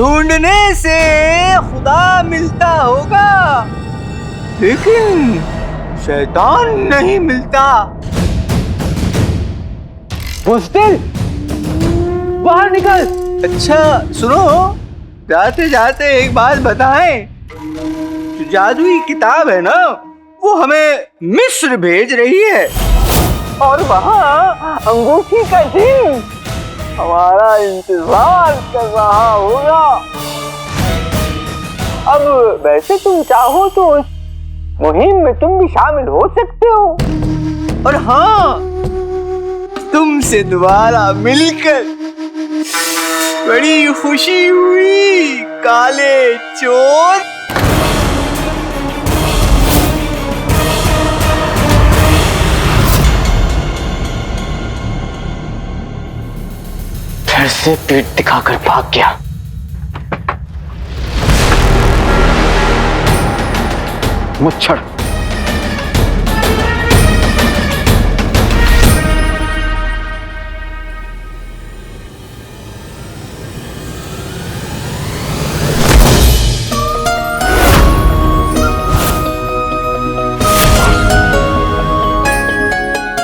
ढूंढने से खुदा मिलता होगा, लेकिन शैतान नहीं मिलता। मुस्तिल, बाहर निकल। अच्छा सुनो, जाते जाते एक बात बताएं, जो जादुई किताब है ना, वो हमें मिस्र भेज रही है, और वहाँ अंगूठी का दिन हमारा इंतजार कर रहा होगा। अब वैसे तुम चाहो तो उस मुहिम में तुम भी शामिल हो सकते हो। और हाँ, तुमसे दोबारा मिलकर बड़ी खुशी हुई काले चोर। फिर से पीठ दिखाकर भाग गया। मुच्छड़,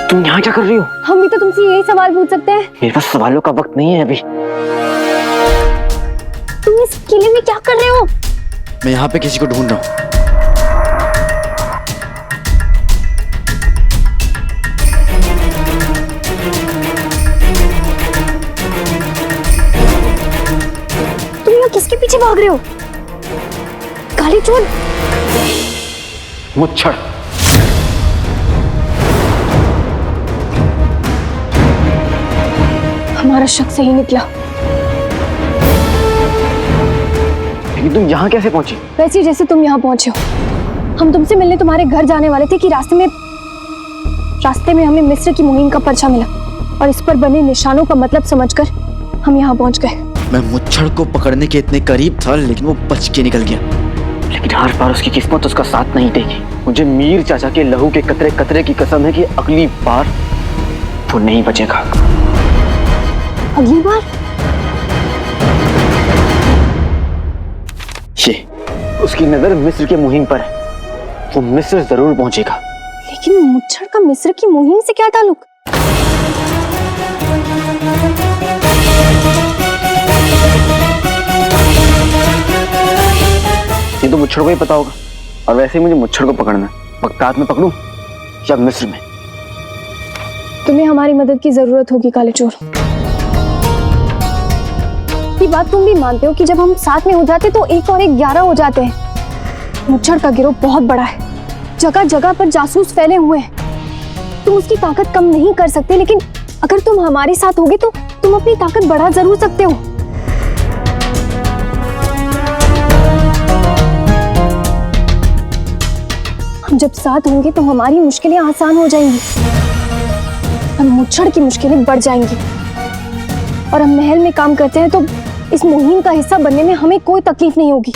तुम यहाँ क्या कर रही हो? हम भी तो तुमसे यही सवाल पूछ सकते हैं। मेरे पास सवालों का वक्त नहीं है अभी। तुम इस किले में क्या कर रहे हो? मैं यहाँ पे किसी को ढूंढ रहा हूँ। तुम यहाँ किसके पीछे भाग रहे हो? काले चोर। मुच्छड़, हमारा शक सही निकला। लेकिन तुम यहाँ कैसे पहुंची? वैसे जैसे तुम यहाँ पहुंचे हो। हम तुमसे मिलने तुम्हारे घर जाने वाले थे कि रास्ते में हमें मिस्र की मुहिम का पर्चा मिला, और इस पर बने निशानों का मतलब समझकर हम यहाँ पहुंच गए। मैं मुच्छड़ को पकड़ने के इतने करीब था, लेकिन वो बच के निकल गया। लेकिन हर बार उसकी किस्मत उसका साथ नहीं देगी। मुझे मीर चाचा के लहू के कतरे कतरे की कसम है कि अगली बार वो नहीं बचेगा। अगली बार? ये उसकी नजर मिस्र के मुहिम पर है, वो मिस्र जरूर पहुंचेगा। लेकिन मुच्छड़ का मिस्र की मुहिम से क्या ताल्लुक? ये तो मुच्छड़ को ही पता होगा। और वैसे ही मुझे मुच्छड़ को पकड़ना है। बगदाद में पकड़ूं या मिस्र में? तुम्हें हमारी मदद की जरूरत होगी काले चोर। ये बात तुम भी मानते हो कि जब हम साथ में हो जाते तो 1 और 1 11 हो जाते हैं। मुच्छड़ का गिरोह बहुत बड़ा है, जगह जगह पर जासूस फैले हुए हैं। तुम उसकी ताकत कम नहीं कर सकते, लेकिन अगर तुम हमारे साथ होगे तो तुम अपनी ताकत बढ़ा जरूर सकते हो। हम जब साथ होंगे तो हमारी मुश्किलें आसान हो जाएंगी और मुच्छड़ की मुश्किलें बढ़ जाएंगी। और हम महल में काम करते हैं तो इस मुहिम का हिस्सा बनने में हमें कोई तकलीफ नहीं होगी।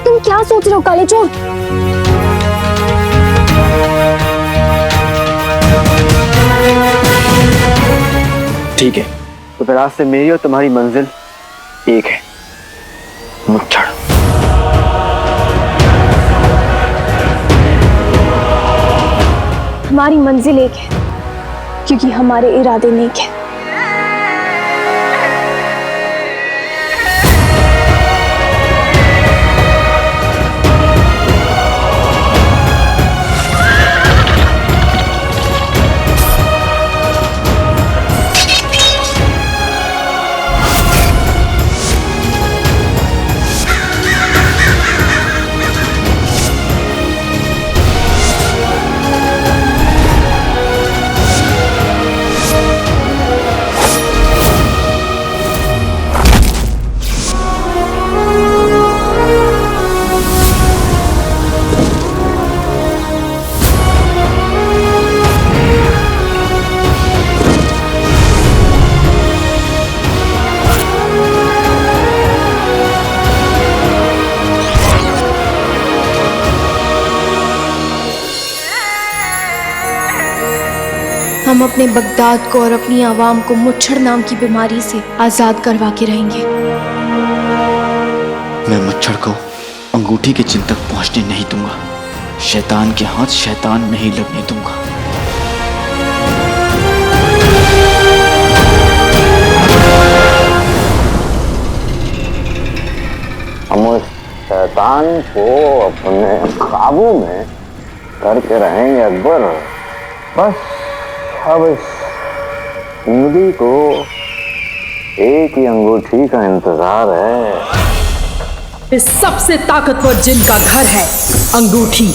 तुम क्या सोच रहे हो काले चोर? ठीक है, तो फिर आज से मेरी और तुम्हारी मंजिल एक है, मुच्छड़। हमारी मंजिल एक है क्योंकि हमारे इरादे नेक हैं। हम अपने बगदाद को और अपनी आवाम को मुच्छड़ नाम की बीमारी से आजाद करवा के रहेंगे। मैं मुच्छड़ को अंगूठी के चिन्ह तक पहुंचने नहीं दूंगा। शैतान के हाथ शैतान नहीं लगने दूंगा। हम उस शैतान को अपने काबू में करके रहेंगे अकबर। बस अब इस उंगली को एक ही अंगूठी का इंतजार है। इस सबसे ताकतवर जिन का घर है अंगूठी।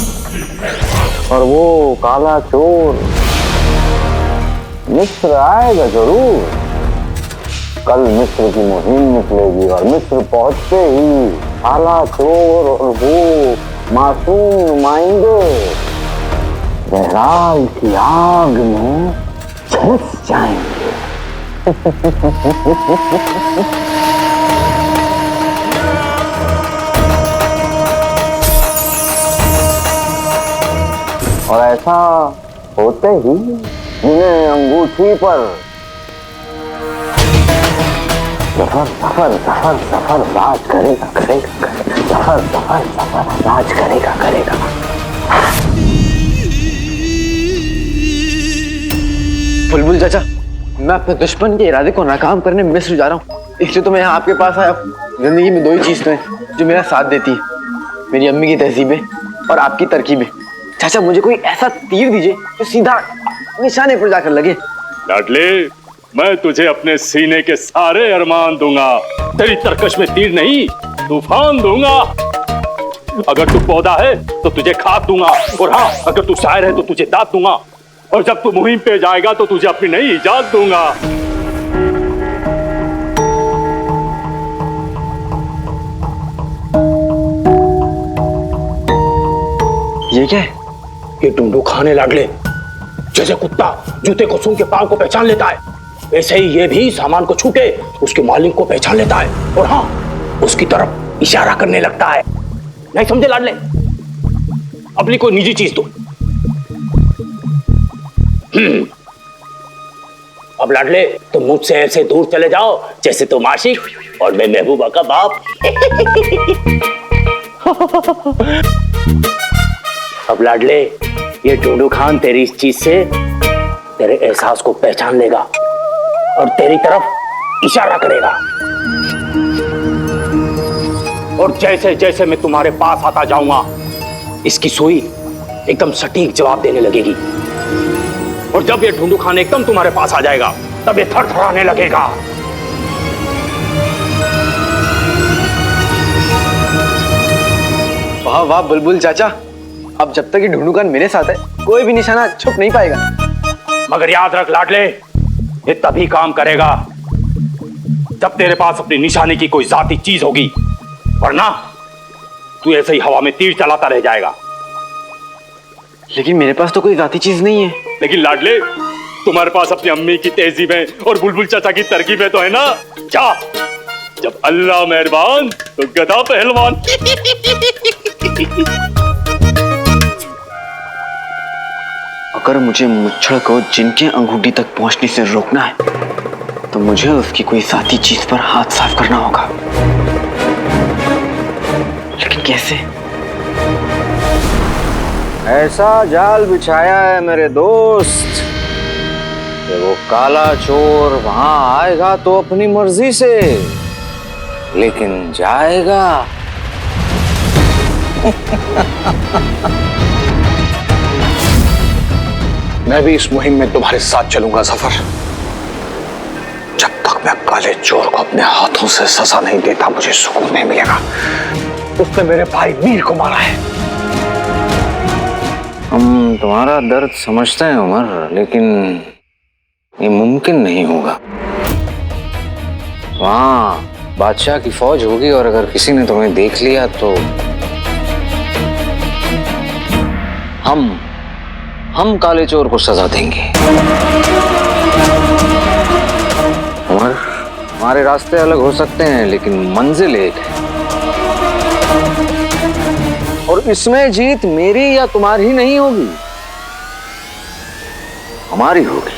और वो काला चोर मिस्र आएगा जरूर। कल मिस्र की मुहिम निकलेगी और मिस्र पहुंचते ही काला चोर और वो मासूम नुमाइंदे बहराल की आग में झुलस जाएंगे। और ऐसा होते ही जिन्हें अंगूठी पर सफर सफर सफर सफर राज करेगा करेगा सफर सफर सफर राज करेगा करेगा। बुलबुल चाचा, मैं अपने दुश्मन के इरादे को नाकाम करने मिस्र जा रहा हूँ। इसलिए तो मैं यहाँ आपके पास आया हूँ। जिंदगी में दो ही चीज तो है जो मेरा साथ देती है, मेरी अम्मी की तहजीबें और आपकी तरकीबें। चाचा, मुझे कोई ऐसा तीर दीजिए जो सीधा निशाने पर जाकर लगे। लाडले, मैं तुझे अपने सीने के सारे अरमान दूंगा। तेरी तरकश में तीर नहीं, तूफान दूंगा। अगर तू पौधा है तो तुझे खाद दूंगा, और हाँ, अगर तू शायर है तो तुझे दांत दूंगा, और जब तू मुहिम पे जाएगा तो तुझे अपनी नई इजाजत दूंगा। ये क्या है? ये ढूंढू खाने लाडले। जैसे कुत्ता जूते को सूंघ के पांव को पहचान लेता है, वैसे ही ये भी सामान को छू के उसके मालिक को पहचान लेता है, और हाँ, उसकी तरफ इशारा करने लगता है। नहीं समझे लाडले? अपनी कोई निजी चीज दो। अब लाडले, तुम मुझसे ऐसे दूर चले जाओ जैसे तुम आशिक और मैं महबूबा का बाप। अब लाडले, ये ढूंढू खान तेरी इस चीज से तेरे एहसास को पहचान लेगा और तेरी तरफ इशारा करेगा, और जैसे जैसे मैं तुम्हारे पास आता जाऊंगा, इसकी सुई एकदम सटीक जवाब देने लगेगी, और जब ये ढूंढू खान एकदम तुम्हारे पास आ जाएगा तब ये थरथराने लगेगा। वाह वाह बुलबुल चाचा, अब जब तक ये ढूंढू खान मेरे साथ है, कोई भी निशाना छुप नहीं पाएगा। मगर याद रख लाडले, ये तभी काम करेगा जब तेरे पास अपनी निशाने की कोई जाती चीज होगी, वरना तू ऐसे ही हवा में तीर चलाता रह जाएगा। लेकिन मेरे पास तो कोई जाती चीज नहीं है। लेकिन लाडले, तुम्हारे पास अपनी अम्मी की तहजीबें और बुलबुल चाचा की तरकीबें तो है ना। जा, जब अल्लाह मेहरबान तो गधा पहलवान। अगर मुझे मुच्छड़ को जिनके अंगूठी तक पहुंचने से रोकना है तो मुझे उसकी कोई साथी चीज पर हाथ साफ करना होगा। लेकिन कैसे? ऐसा जाल बिछाया है मेरे दोस्त कि वो काला चोर वहां आएगा तो अपनी मर्जी से, लेकिन जाएगा मैं भी इस मुहिम में तुम्हारे साथ चलूंगा सफर। जब तक मैं काले चोर को अपने हाथों से सजा नहीं देता, मुझे सुकून नहीं मिलेगा। उसने मेरे भाई मीर को मारा है। हम तुम्हारा दर्द समझते हैं उमर, लेकिन ये मुमकिन नहीं होगा। वहां बादशाह की फौज होगी, और अगर किसी ने तुम्हें देख लिया तो हम काले चोर को सजा देंगे। उमर, हमारे रास्ते अलग हो सकते हैं, लेकिन मंजिल एक है, और इसमें जीत मेरी या तुम्हारी नहीं होगी, हमारी होगी।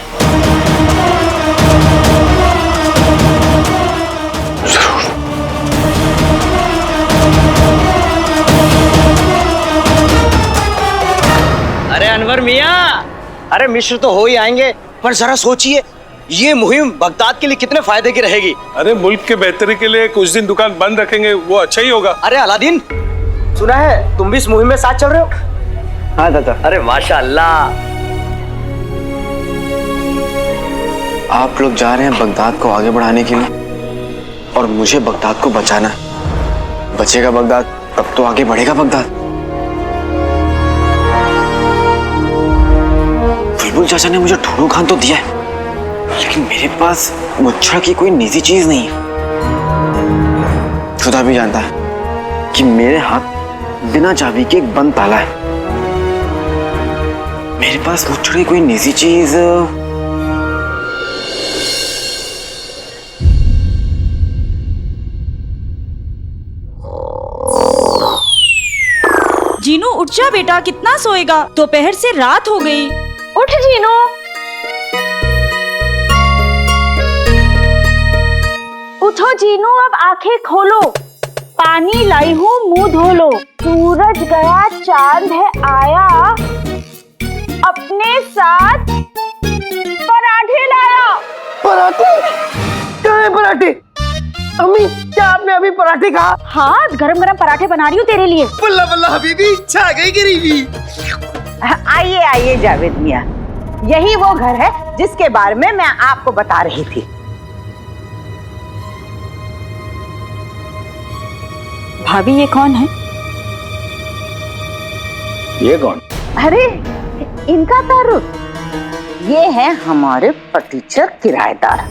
अरे अनवर मियाँ, अरे मिस्र तो हो ही आएंगे, पर जरा सोचिए ये मुहिम बगदाद के लिए कितने फायदे की रहेगी। अरे मुल्क के बेहतरी के लिए कुछ दिन दुकान बंद रखेंगे, वो अच्छा ही होगा। अरे अलादीन, सुना है तुम भी इस मुहिम में साथ चल रहे हो? हाँ दादा। अरे माशाअल्लाह। आप लोग जा रहे हैं बगदाद को आगे बढ़ाने के लिए और मुझे बगदाद को बचाना है। बचेगा बगदाद तब तो आगे बढ़ेगा बगदाद। बुलबुल चाचा ने मुझे ढूंढू खान तो दिया है, लेकिन मेरे पास मुच्छड़ की कोई निजी चीज नहीं है। खुदा भी जानता है कि मेरे हाथ बिना चाबी के एक बंद ताला है। मेरे पास मुच्छड़ की कोई निजी चीज जीनू उठ जा बेटा, कितना सोएगा, दोपहर से रात हो गई। उठ जीनू। उठो जीनू, अब आंखें खोलो। पानी लाई हूँ, मुंह धो लो। सूरज गया, चांद है आया, अपने साथ पराठे लाया। पराठे? क्या है पराठे? अम्मी, क्या आपने अभी पराठे कहा? हाँ, गरम गरम पराठे बना रही हूँ तेरे लिए। बल्ला बल्ला हबीबी, छा गई गरीबी। आइए आइए जावेद मियाँ, यही वो घर है जिसके बारे में मैं आपको बता रही थी। भाभी ये कौन है? ये कौन? अरे इनका तारुफ, ये है हमारे फर्नीचर किराएदार।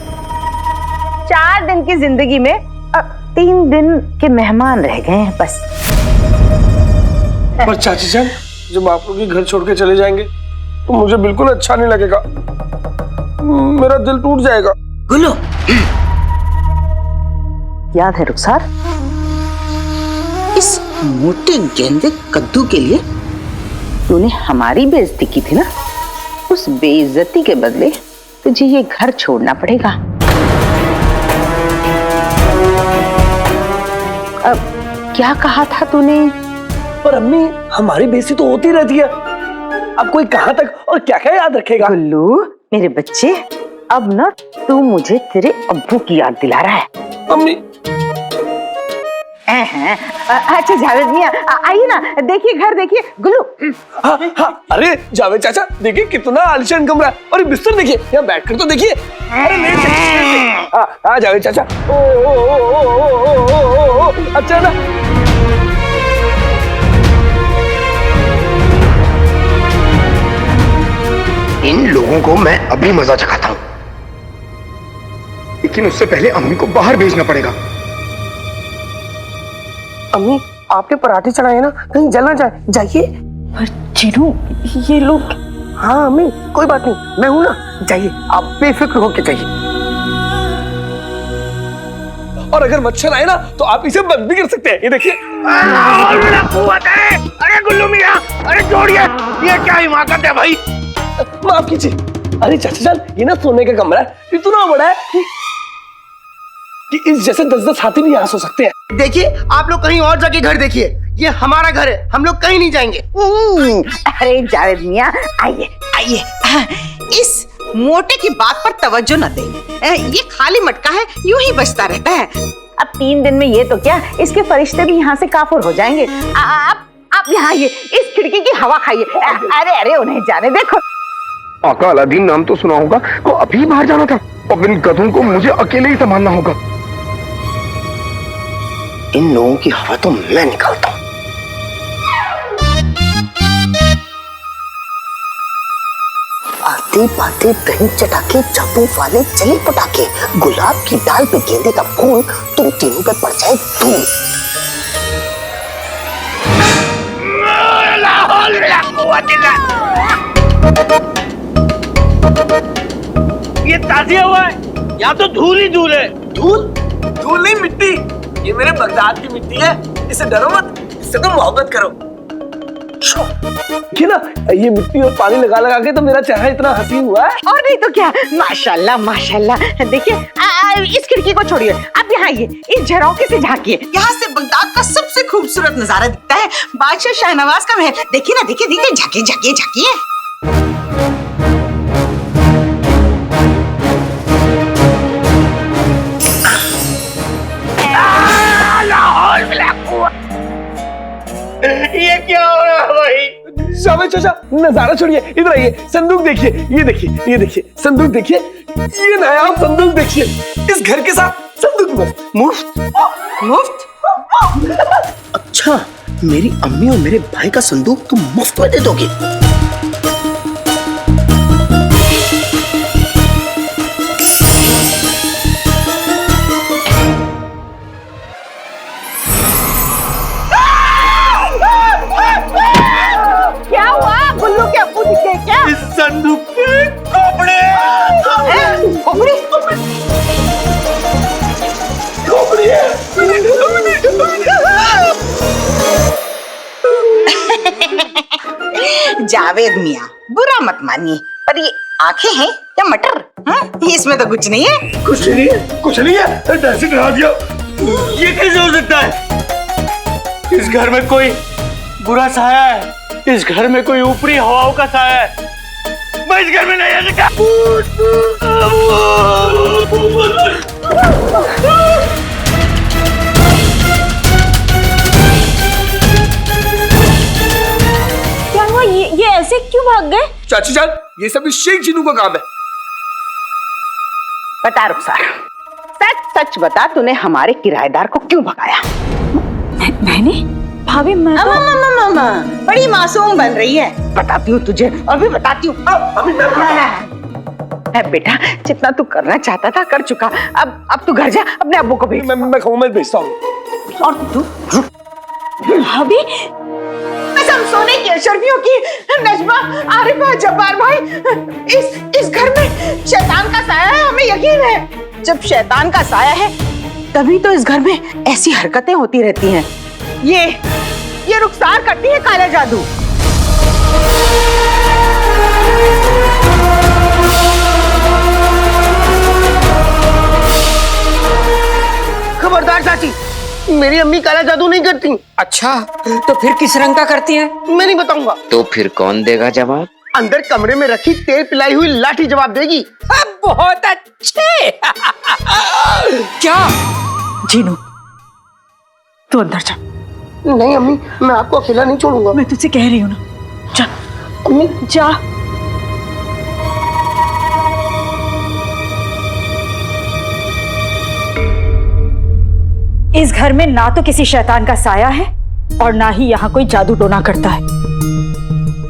4 दिन की जिंदगी में अब 3 दिन के मेहमान रह गए हैं बस। पर चाची जान, जब आप लोग ये घर छोड़ के चले जाएंगे तो मुझे बिल्कुल अच्छा नहीं लगेगा, मेरा दिल टूट जाएगा। गुल्लू, याद है रुखसार, इस मोटे गेंदे कद्दू के लिए तूने हमारी बेइज्जती की थी ना? उस बेइज्जती के बदले तुझे ये घर छोड़ना पड़ेगा। अब क्या कहा था तूने? पर अम्मी, हमारी बेइज्जती तो होती रहती है, अब कोई कहां तक और क्या क्या याद रखेगा? गुल्लू मेरे बच्चे, अब ना तू मुझे तेरे अब्बू की याद दिला रहा है। अम्मी अच्छा जावेद मियाँ, आइए ना, देखिए घर देखिए। गुल्लू, हाँ हाँ, अरे जावेद चाचा देखिए कितना आलीशान कमरा है, और ये बिस्तर देखिए, यहाँ बैठकर तो देखिए। अरे हाँ हाँ जावेद चाचा, ओ ओ ओ ओ ओ ओ ओ, अच्छा ना। इन लोगों को मैं अभी मजा चखाता हूँ, लेकिन उससे पहले अम्मी को बाहर भेजना पड़ेगा। अम्मी, आपने पराठे चढ़ाए ना, कहीं जल ना जाए, जाइए। पर जीनू, ये लोग। हाँ अम्मी, कोई बात नहीं, मैं हूं ना, जाइए, आप बेफिक्र होके जाइए। और अगर मच्छर आए ना तो आप इसे बंद भी कर सकते हैं, ये देखिए। अरे गुल्लू मियां, अरे छोड़िए, ये क्या हिमाकत है भाई? माफ कीजिए। अरे चाचा जान, ये ना सोने का कमरा है, इतना बड़ा है कि इस जैसे 10-10 हाथी भी यहाँ सो सकते हैं। देखिए, आप लोग कहीं और जाके घर देखिए, ये हमारा घर है, हम लोग कहीं नहीं जाएंगे। अरे जावेद मियाँ, आइए आइए, इस मोटे की बात पर तवज्जो न दें, ये खाली मटका है, यूं ही बचता रहता है। अब 3 दिन में ये तो क्या, इसके फरिश्ते भी यहाँ से काफुर हो जाएंगे। आप यहाँ आइए, इस खिड़की की हवा खाइए। अरे अरे उन्हें जाने देखो। आका अलादीन नाम तो सुना होगा, को अभी बाहर जाना था और इन गधों को मुझे अकेले ही संभालना होगा। इन लोगों की हवा तो मैं निकालता हूँ। आते पाते दही चटाके, जादू वाले चले पटाके, गुलाब की डाल पे गेंदे का फूल, तुम तीनों पे पड़ जाए धूल। ये ताज़ी हवा है, यहाँ तो धूल ही धूल है। धूल? धूल नहीं, मिट्टी। ये मेरे बगदाद की मिट्टी है, इससे डरो मत, इससे तो मोहब्बत करो। ये ना, ये मिट्टी और पानी लगा लगा के तो मेरा चेहरा इतना हसीन हुआ है। और नहीं तो क्या, माशाल्लाह माशाल्लाह। देखिए इस खिड़की को छोड़िए, आप यहाँ आइए, इस झरोखे से झांकिए। यहाँ से बगदाद का सबसे खूबसूरत नजारा दिखता है, बादशाह शाहनवाज का महल। देखिए ना, देखिए देखिए, झांकिए झांकिए झांकिए। ये क्या हो रहा है भाई? जावेद चाचा, नजारा छोड़िए, इधर आइए, संदूक देखिए, ये देखिए, ये देखिए, संदूक देखिए, ये नायाब संदूक देखिए। इस घर के साथ संदूक मुफ्त मुफ्त। अच्छा, मेरी अम्मी और मेरे भाई का संदूक तुम मुफ्त में दे दोगे? क्या हुआ? गुल्लू के अप्पू दिख गए क्या? इस संदूक के कपड़े। जावेद मियाँ, बुरा मत मानिए, पर ये आंखें हैं या मटर? इसमें तो कुछ नहीं है। कुछ नहीं है, कुछ नहीं है, ऐसे डरा दिया। ये कैसे हो सकता है? इस घर में कोई बुरा साया है, इस घर में कोई ऊपरी हवाओं का साया है। मैं इस घर में नहीं आ सकता। क्या हुआ? ये ऐसे क्यों भाग गए? चाची जान, ये सब इस शेख जिन्नू का काम है। बता रुखसार, सच सच बता, तूने हमारे किराएदार को क्यों भगाया? मैंने? भाभी मैं बड़ी मासूम बन रही है। बताती हूँ तुझे, अभी बताती हूँ। बेटा, जितना तू करना चाहता था कर चुका। अब तू घर जा, अपने अब्बू को भेज। मैं कहूँ भेजता हूँ। और तू भाभी, कसम सोने की अशरफियों की, नजमा, आरिफा, जब्बार भाई, इस घर में शैतान का साया है, हमें यकीन है। जब शैतान का साया है तभी तो इस घर में ऐसी हरकतें होती रहती हैं। ये रुखसार करती है काला जादू। खबरदार चाची, मेरी अम्मी काला जादू नहीं करती। अच्छा, तो फिर किस रंग का करती हैं? मैं नहीं बताऊंगा। तो फिर कौन देगा जवाब? अंदर कमरे में रखी तेल पिलाई हुई लाठी जवाब देगी। बहुत अच्छे। क्या? जीनू, तू अंदर जा। नहीं अम्मी, मैं आपको अकेला नहीं छोड़ूंगा। मैं तुझसे कह रही हूँ ना, जा अम्मी, जा। इस घर में ना तो किसी शैतान का साया है और ना ही यहाँ कोई जादू टोना करता है।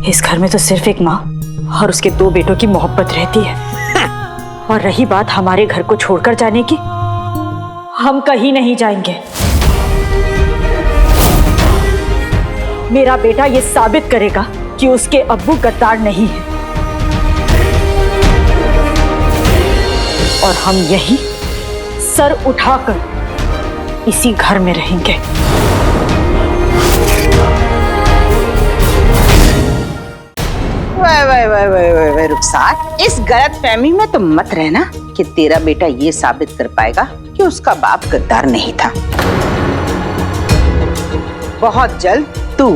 इस घर में तो सिर्फ एक माँ और उसके 2 बेटों की मोहब्बत रहती है। और रही बात हमारे घर को छोड़कर जाने की, हम कहीं नहीं जाएंगे। मेरा बेटा ये साबित करेगा कि उसके अब्बू गद्दार नहीं है और हम यहीं सर उठाकर इसी घर में रहेंगे। वाह रुखसार, इस गलतफहमी में तो मत रहना कि तेरा बेटा ये साबित कर पाएगा कि उसका बाप गद्दार नहीं था। बहुत जल्द तू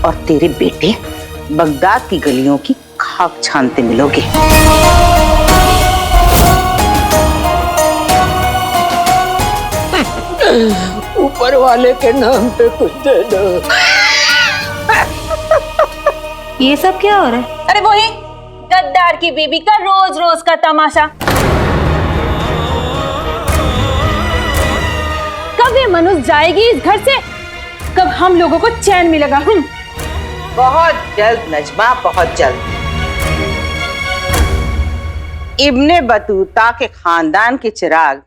और तेरे बेटे बगदाद की गलियों की खाक छानते मिलोगे। ऊपर वाले के नाम पे कुछ दे दो। ये सब क्या हो रहा है? अरे वही गद्दार की बीबी का रोज रोज का तमाशा। कब ये मनुष्य जाएगी इस घर से? कब हम लोगों को चैन मिलेगा? बहुत जल्द नजमा, बहुत जल्द। इब्ने बतूता के खानदान के चिराग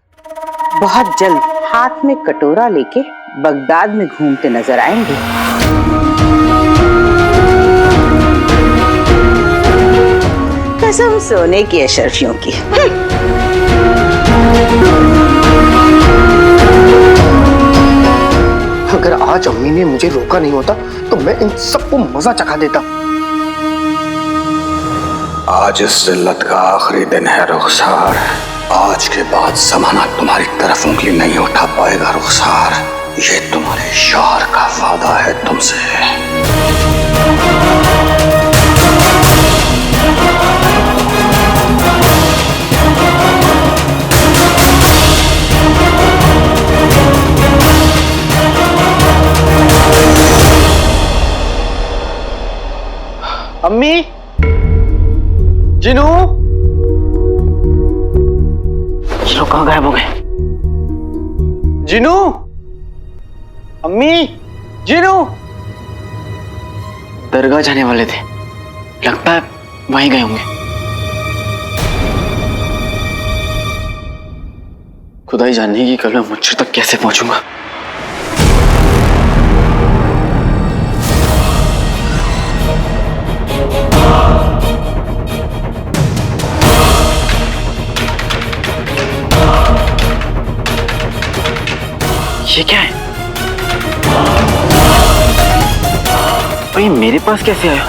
बहुत जल्द हाथ में कटोरा लेके बगदाद में घूमते नजर आएंगे। कसम सोने की अशरफियों की। अगर आज अम्मी ने मुझे रोका नहीं होता तो मैं इन सबको मजा चखा देता। आज इस जिल्लत का आखिरी दिन है रुखसार। आज के बाद जमाना तुम्हारी तरफ उंगली नहीं उठा पाएगा रुखसार। ये तुम्हारे यार का वादा है तुमसे। अम्मी, जिनू, ये लोग कहाँ गायब हो गए? जिनू, अम्मी, जिनू। दरगाह जाने वाले थे, लगता है वहीं गए होंगे। खुदाई जानने की कल मैं मुझे तक कैसे पहुंचूंगा। ये क्या है? भाई मेरे पास कैसे आया?